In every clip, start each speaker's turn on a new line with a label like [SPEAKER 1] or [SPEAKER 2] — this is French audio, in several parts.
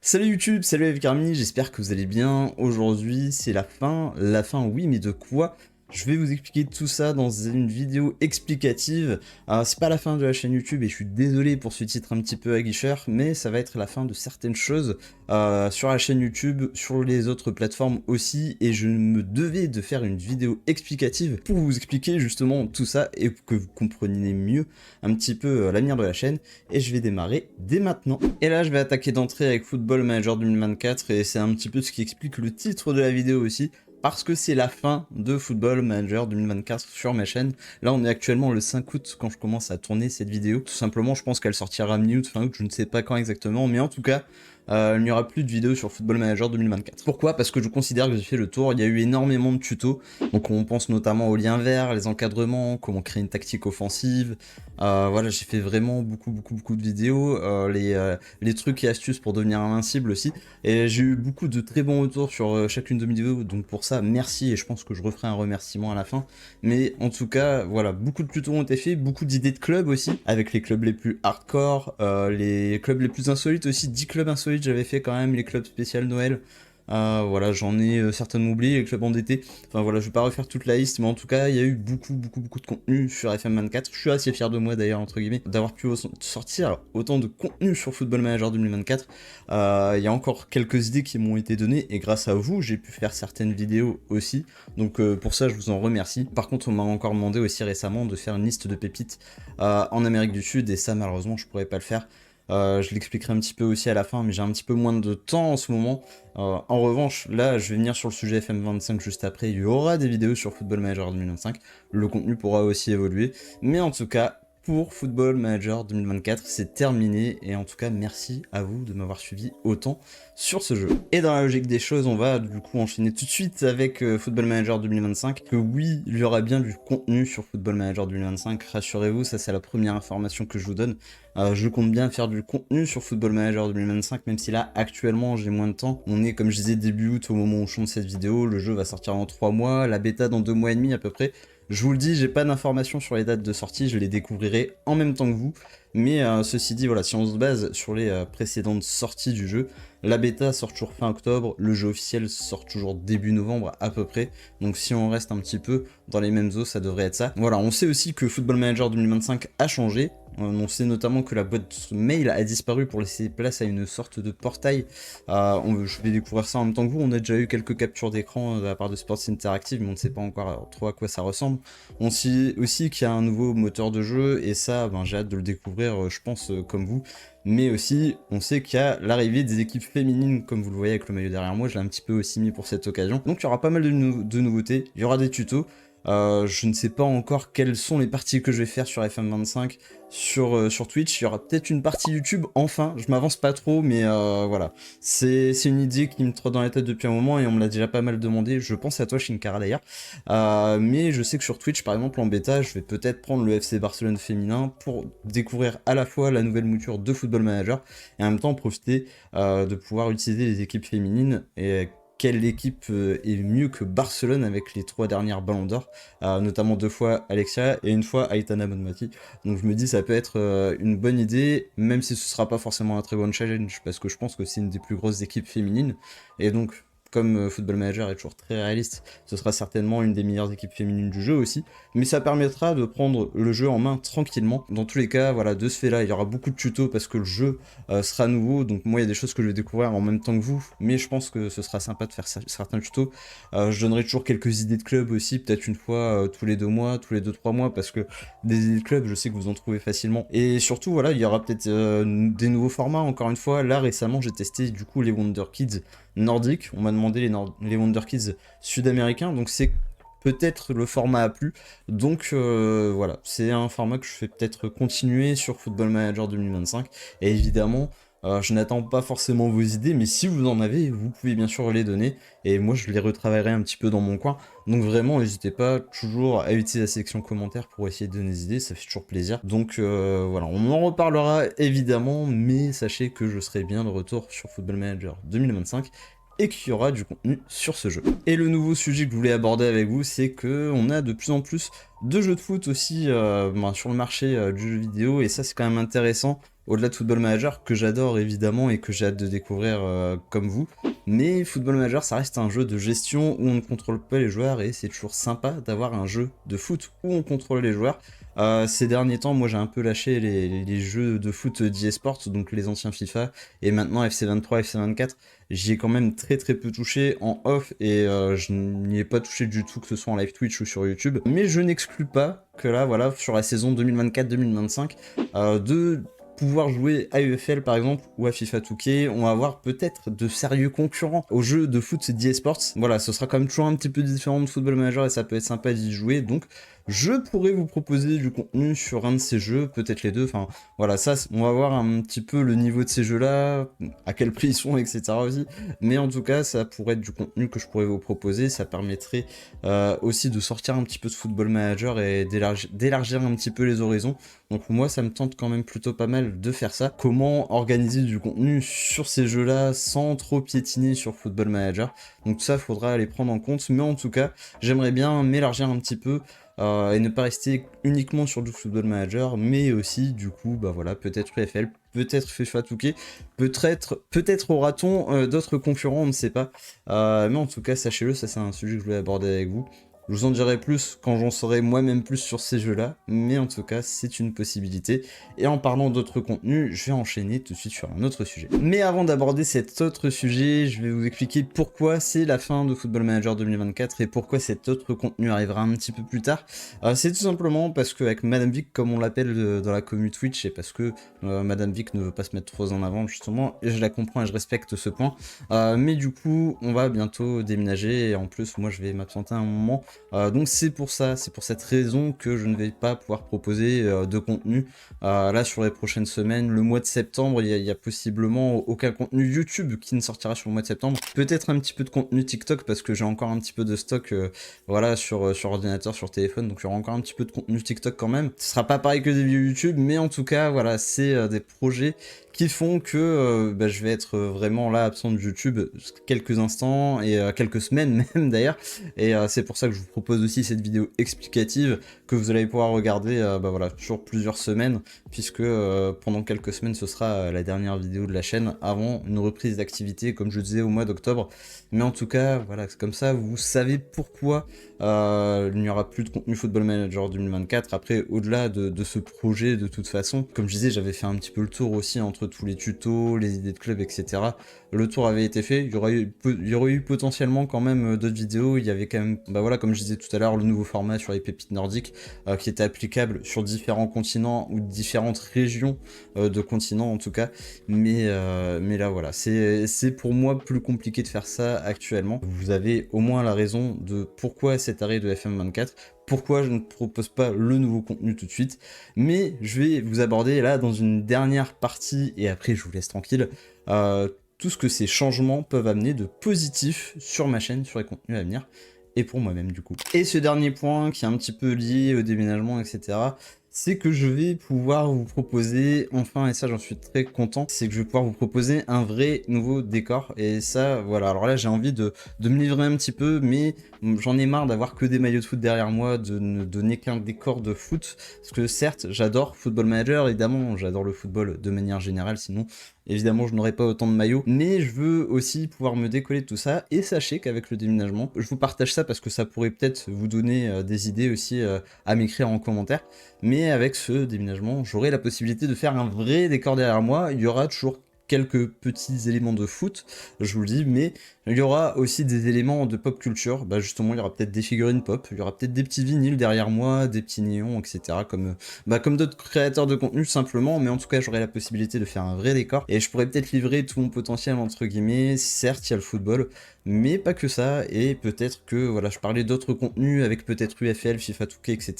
[SPEAKER 1] Salut YouTube, salut Evgarmi, j'espère que vous allez bien. Aujourd'hui c'est la fin oui mais de quoi? Je vais vous expliquer tout ça dans une vidéo explicative. C'est pas la fin de la chaîne YouTube et je suis désolé pour ce titre un petit peu aguicheur, mais ça va être la fin de certaines choses sur la chaîne YouTube, sur les autres plateformes aussi, et je me devais de faire une vidéo explicative pour vous expliquer justement tout ça et que vous compreniez mieux un petit peu l'avenir de la chaîne, et je vais démarrer dès maintenant. Et là je vais attaquer d'entrée avec Football Manager 2024 et c'est un petit peu ce qui explique le titre de la vidéo aussi, parce que c'est la fin de Football Manager 2024 sur ma chaîne. Là on est actuellement le 5 août quand je commence à tourner cette vidéo. Tout simplement je pense qu'elle sortira mi-août, fin août, je ne sais pas quand exactement, mais en tout cas il n'y aura plus de vidéos sur Football Manager 2024. Pourquoi? Parce que je considère que j'ai fait le tour, il y a eu énormément de tutos, donc on pense notamment aux liens verts, les encadrements, comment créer une tactique offensive, voilà, j'ai fait vraiment beaucoup de vidéos, les trucs et astuces pour devenir invincible aussi, et j'ai eu beaucoup de très bons retours sur chacune de mes vidéos, donc pour ça merci, et je pense que je referai un remerciement à la fin. Mais en tout cas voilà, beaucoup de tutos ont été faits, beaucoup d'idées de clubs aussi, avec les clubs les plus hardcore, les clubs les plus insolites aussi, 10 clubs insolites j'avais fait quand même, les clubs spécial Noël. Voilà, j'en ai certainement oublié, les clubs endettés. Enfin voilà, je vais pas refaire toute la liste, mais en tout cas, il y a eu beaucoup de contenu sur FM24. Je suis assez fier de moi d'ailleurs, entre guillemets, d'avoir pu sortir autant de contenu sur Football Manager 2024. Il y a encore quelques idées qui m'ont été données, et grâce à vous, j'ai pu faire certaines vidéos aussi. Donc pour ça, je vous en remercie. Par contre, on m'a encore demandé aussi récemment de faire une liste de pépites en Amérique du Sud, et ça, malheureusement, je pourrais pas le faire. Je l'expliquerai un petit peu aussi à la fin, mais j'ai un petit peu moins de temps en ce moment. En revanche, là, je vais venir sur le sujet FM25 juste après. Il y aura des vidéos sur Football Manager 2025. Le contenu pourra aussi évoluer. Mais en tout cas, pour Football Manager 2024, c'est terminé. Et en tout cas, merci à vous de m'avoir suivi autant sur ce jeu. Et dans la logique des choses, on va du coup enchaîner tout de suite avec Football Manager 2025. Que oui, il y aura bien du contenu sur Football Manager 2025. Rassurez-vous, ça c'est la première information que je vous donne. Je compte bien faire du contenu sur Football Manager 2025, même si là, actuellement, j'ai moins de temps. On est, comme je disais, début août au moment où je tourne cette vidéo. Le jeu va sortir dans 3 mois, la bêta dans 2 mois et demi à peu près. Je vous le dis, j'ai pas d'informations sur les dates de sortie, je les découvrirai en même temps que vous. Mais ceci dit, voilà, si on se base sur les précédentes sorties du jeu, la bêta sort toujours fin octobre, le jeu officiel sort toujours début novembre à peu près. Donc si on reste un petit peu dans les mêmes eaux, ça devrait être ça. Voilà, on sait aussi que Football Manager 2025 a changé. On sait notamment que la boîte mail a disparu pour laisser place à une sorte de portail. Je vais découvrir ça en même temps que vous. On a déjà eu quelques captures d'écran de la part de Sports Interactive, mais on ne sait pas encore trop à quoi ça ressemble. On sait aussi qu'il y a un nouveau moteur de jeu, et ça, ben, j'ai hâte de le découvrir, je pense, comme vous. Mais aussi, on sait qu'il y a l'arrivée des équipes féminines, comme vous le voyez avec le maillot derrière moi, je l'ai un petit peu aussi mis pour cette occasion. Donc il y aura pas mal de nouveautés, il y aura des tutos. Je ne sais pas encore quelles sont les parties que je vais faire sur FM25, sur Twitch. Il y aura peut-être une partie YouTube, enfin, je m'avance pas trop, mais voilà. C'est une idée qui me trotte dans la tête depuis un moment, et on me l'a déjà pas mal demandé. Je pense à toi, Shinkara, d'ailleurs. Mais je sais que sur Twitch, par exemple, en bêta, je vais peut-être prendre le FC Barcelone féminin pour découvrir à la fois la nouvelle mouture de Football Manager, et en même temps profiter de pouvoir utiliser les équipes féminines. Et quelle équipe est mieux que Barcelone avec les 3 dernières ballons d'or, notamment 2 fois Alexia et 1 fois Aitana Bonmati. Donc je me dis ça peut être une bonne idée, même si ce sera pas forcément un très bon challenge, parce que je pense que c'est une des plus grosses équipes féminines, et donc comme Football Manager est toujours très réaliste, ce sera certainement une des meilleures équipes féminines du jeu aussi, mais ça permettra de prendre le jeu en main tranquillement. Dans tous les cas, voilà, de ce fait-là, il y aura beaucoup de tutos parce que le jeu sera nouveau, donc moi il y a des choses que je vais découvrir en même temps que vous, mais je pense que ce sera sympa de faire certains tutos. Je donnerai toujours quelques idées de club aussi, peut-être une fois tous les 2 mois, tous les 2-3 mois, parce que des idées de club, je sais que vous en trouvez facilement. Et surtout, voilà, il y aura peut-être des nouveaux formats, encore une fois. Là, récemment, j'ai testé du coup les Wonder Kids nordiques. On m'a demandé les Wonder Kids sud-américains, donc c'est peut-être le format a plu. Donc voilà, c'est un format que je fais peut-être continuer sur Football Manager 2025. Et évidemment, je n'attends pas forcément vos idées, mais si vous en avez, vous pouvez bien sûr les donner, et moi je les retravaillerai un petit peu dans mon coin. Donc vraiment, n'hésitez pas toujours à utiliser la section commentaires pour essayer de donner des idées, ça fait toujours plaisir. Donc voilà, on en reparlera évidemment, mais sachez que je serai bien de retour sur Football Manager 2025, et qu'il y aura du contenu sur ce jeu. Et le nouveau sujet que je voulais aborder avec vous, c'est que on a de plus en plus de jeux de foot aussi sur le marché du jeu vidéo, et ça c'est quand même intéressant. au-delà de Football Manager, que j'adore évidemment et que j'ai hâte de découvrir comme vous. Mais Football Manager, ça reste un jeu de gestion où on ne contrôle pas les joueurs et c'est toujours sympa d'avoir un jeu de foot où on contrôle les joueurs. Ces derniers temps, moi j'ai un peu lâché les jeux de foot d'eSports, donc les anciens FIFA, et maintenant FC23, FC24, j'y ai quand même très peu touché en off, et je n'y ai pas touché du tout, que ce soit en live Twitch ou sur YouTube. Mais je n'exclus pas que là, voilà, sur la saison 2024-2025, de pouvoir jouer à UFL par exemple ou à FIFA 2K, on va avoir peut-être de sérieux concurrents aux jeux de foot d'eSports. Voilà, ce sera quand même toujours un petit peu différent de Football Manager et ça peut être sympa d'y jouer, donc je pourrais vous proposer du contenu sur un de ces jeux, peut-être les deux, enfin voilà, ça on va voir un petit peu le niveau de ces jeux-là, à quel prix ils sont, etc. aussi, mais en tout cas ça pourrait être du contenu que je pourrais vous proposer, ça permettrait aussi de sortir un petit peu de Football Manager et d'élargir un petit peu les horizons. Donc moi ça me tente quand même plutôt pas mal de faire ça. Comment organiser du contenu sur ces jeux-là sans trop piétiner sur Football Manager. Donc ça faudra aller prendre en compte, mais en tout cas j'aimerais bien m'élargir un petit peu et ne pas rester uniquement sur du Football Manager, mais aussi du coup bah voilà, peut-être UFL, peut-être FIFA 2K, peut-être aura-t-on d'autres concurrents, on ne sait pas. Mais en tout cas sachez-le, ça c'est un sujet que je voulais aborder avec vous. Je vous en dirai plus quand j'en saurai moi-même plus sur ces jeux-là, mais en tout cas, c'est une possibilité. Et en parlant d'autres contenus, je vais enchaîner tout de suite sur un autre sujet. Mais avant d'aborder cet autre sujet, je vais vous expliquer pourquoi c'est la fin de Football Manager 2024 et pourquoi cet autre contenu arrivera un petit peu plus tard. C'est tout simplement parce qu'avec Madame Vic, comme on l'appelle dans la commu Twitch, et parce que Madame Vic ne veut pas se mettre trop en avant justement, et je la comprends et je respecte ce point. Mais du coup, on va bientôt déménager et en plus, moi je vais m'absenter un moment. Donc c'est pour ça, c'est pour cette raison que je ne vais pas pouvoir proposer de contenu là sur les prochaines semaines. Le mois de septembre, il y a possiblement aucun contenu YouTube qui ne sortira sur le mois de septembre. Peut-être un petit peu de contenu TikTok parce que j'ai encore un petit peu de stock voilà, sur ordinateur, sur téléphone, donc il y aura encore un petit peu de contenu TikTok quand même. Ce sera pas pareil que des vidéos YouTube, mais en tout cas, voilà, c'est des projets qui font que bah, je vais être vraiment là absent de YouTube quelques instants et quelques semaines même d'ailleurs, et c'est pour ça que je vous propose aussi cette vidéo explicative que vous allez pouvoir regarder bah, voilà, sur plusieurs semaines, puisque pendant quelques semaines ce sera la dernière vidéo de la chaîne avant une reprise d'activité comme je disais au mois d'octobre. Mais en tout cas voilà, c'est comme ça vous savez pourquoi il n'y aura plus de contenu Football Manager 2024. Après, au-delà de ce projet, de toute façon, comme je disais, j'avais fait un petit peu le tour aussi entre tous les tutos, les idées de club, etc. Le tour avait été fait, il y aurait eu potentiellement quand même d'autres vidéos, il y avait quand même, bah voilà, comme je disais tout à l'heure, le nouveau format sur les pépites nordiques qui était applicable sur différents continents ou différentes régions de continents en tout cas, mais là voilà, c'est pour moi plus compliqué de faire ça actuellement. Vous avez au moins la raison de pourquoi cet arrêt de FM24, pourquoi je ne propose pas le nouveau contenu tout de suite, mais je vais vous aborder là dans une dernière partie, et après je vous laisse tranquille, tout ce que ces changements peuvent amener de positif sur ma chaîne, sur les contenus à venir, et pour moi-même du coup. Et ce dernier point qui est un petit peu lié au déménagement, etc., c'est que je vais pouvoir vous proposer, enfin, et ça j'en suis très content, c'est que je vais pouvoir vous proposer un vrai nouveau décor, et ça, voilà, alors là j'ai envie de me livrer un petit peu, mais j'en ai marre d'avoir que des maillots de foot derrière moi, de ne donner qu'un décor de foot, parce que certes, j'adore Football Manager, évidemment, j'adore le football de manière générale, sinon évidemment, je n'aurai pas autant de maillots, mais je veux aussi pouvoir me décoller de tout ça, et sachez qu'avec le déménagement, je vous partage ça parce que ça pourrait peut-être vous donner des idées aussi à m'écrire en commentaire, mais avec ce déménagement, j'aurai la possibilité de faire un vrai décor derrière moi. Il y aura toujours quelques petits éléments de foot, je vous le dis, mais il y aura aussi des éléments de pop culture. Bah justement, il y aura peut-être des figurines pop, il y aura peut-être des petits vinyles derrière moi, des petits néons, etc. Comme d'autres créateurs de contenu simplement, mais en tout cas, j'aurai la possibilité de faire un vrai décor, et je pourrais peut-être livrer tout mon potentiel, entre guillemets. Certes, il y a le football, mais pas que ça, et peut-être que, voilà, je parlais d'autres contenus avec peut-être UFL, FIFA 2K, etc.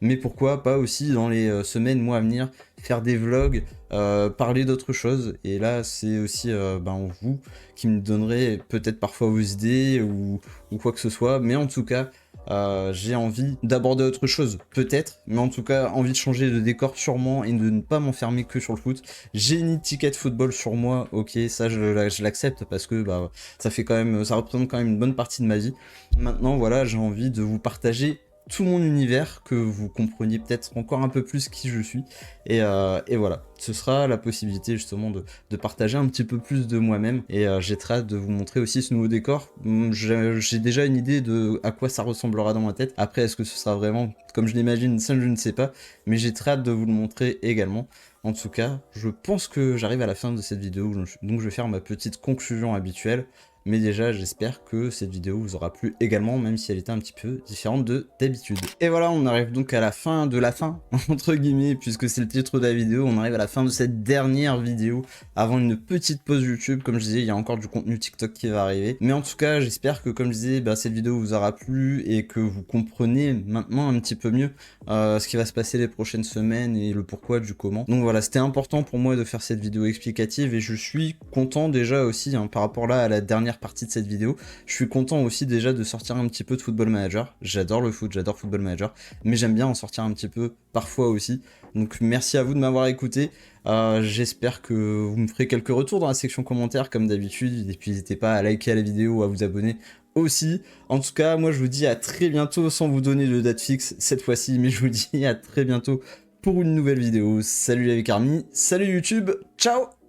[SPEAKER 1] Mais pourquoi pas aussi dans les semaines, mois à venir, faire des vlogs, parler d'autres choses, et là, c'est aussi vous qui me donnerez peut-être parfois vos idées ou quoi que ce soit, mais en tout cas, j'ai envie d'aborder autre chose, peut-être, mais en tout cas, envie de changer de décor sûrement et de ne pas m'enfermer que sur le foot. J'ai une étiquette football sur moi, ok, ça je l'accepte parce que ça représente quand même une bonne partie de ma vie. Maintenant, voilà, j'ai envie de vous partager tout mon univers, que vous compreniez peut-être encore un peu plus qui je suis. Et voilà, ce sera la possibilité justement de partager un petit peu plus de moi-même. Et j'ai très hâte de vous montrer aussi ce nouveau décor. J'ai déjà une idée de à quoi ça ressemblera dans ma tête. Après, est-ce que ce sera vraiment comme je l'imagine, ça je ne sais pas. Mais j'ai très hâte de vous le montrer également. En tout cas, je pense que j'arrive à la fin de cette vidéo, donc je vais faire ma petite conclusion habituelle. Mais déjà, j'espère que cette vidéo vous aura plu également, même si elle était un petit peu différente de d'habitude. Et voilà, on arrive donc à la fin de la fin, entre guillemets, puisque c'est le titre de la vidéo. On arrive à la fin de cette dernière vidéo, avant une petite pause YouTube. Comme je disais, il y a encore du contenu TikTok qui va arriver. Mais en tout cas, j'espère que, comme je disais, cette vidéo vous aura plu et que vous comprenez maintenant un petit peu mieux ce qui va se passer les prochaines semaines et le pourquoi du comment. Donc voilà, c'était important pour moi de faire cette vidéo explicative et je suis content déjà aussi, par rapport là à la dernière partie de cette vidéo, je suis content aussi déjà de sortir un petit peu de Football Manager. J'adore le foot, j'adore Football Manager, mais j'aime bien en sortir un petit peu parfois aussi. Donc merci à vous de m'avoir écouté. J'espère que vous me ferez quelques retours dans la section commentaires comme d'habitude, et puis n'hésitez pas à liker la vidéo, à vous abonner aussi. En tout cas, moi je vous dis à très bientôt, sans vous donner de date fixe cette fois-ci, mais je vous dis à très bientôt pour une nouvelle vidéo. Salut les Army, salut YouTube, ciao!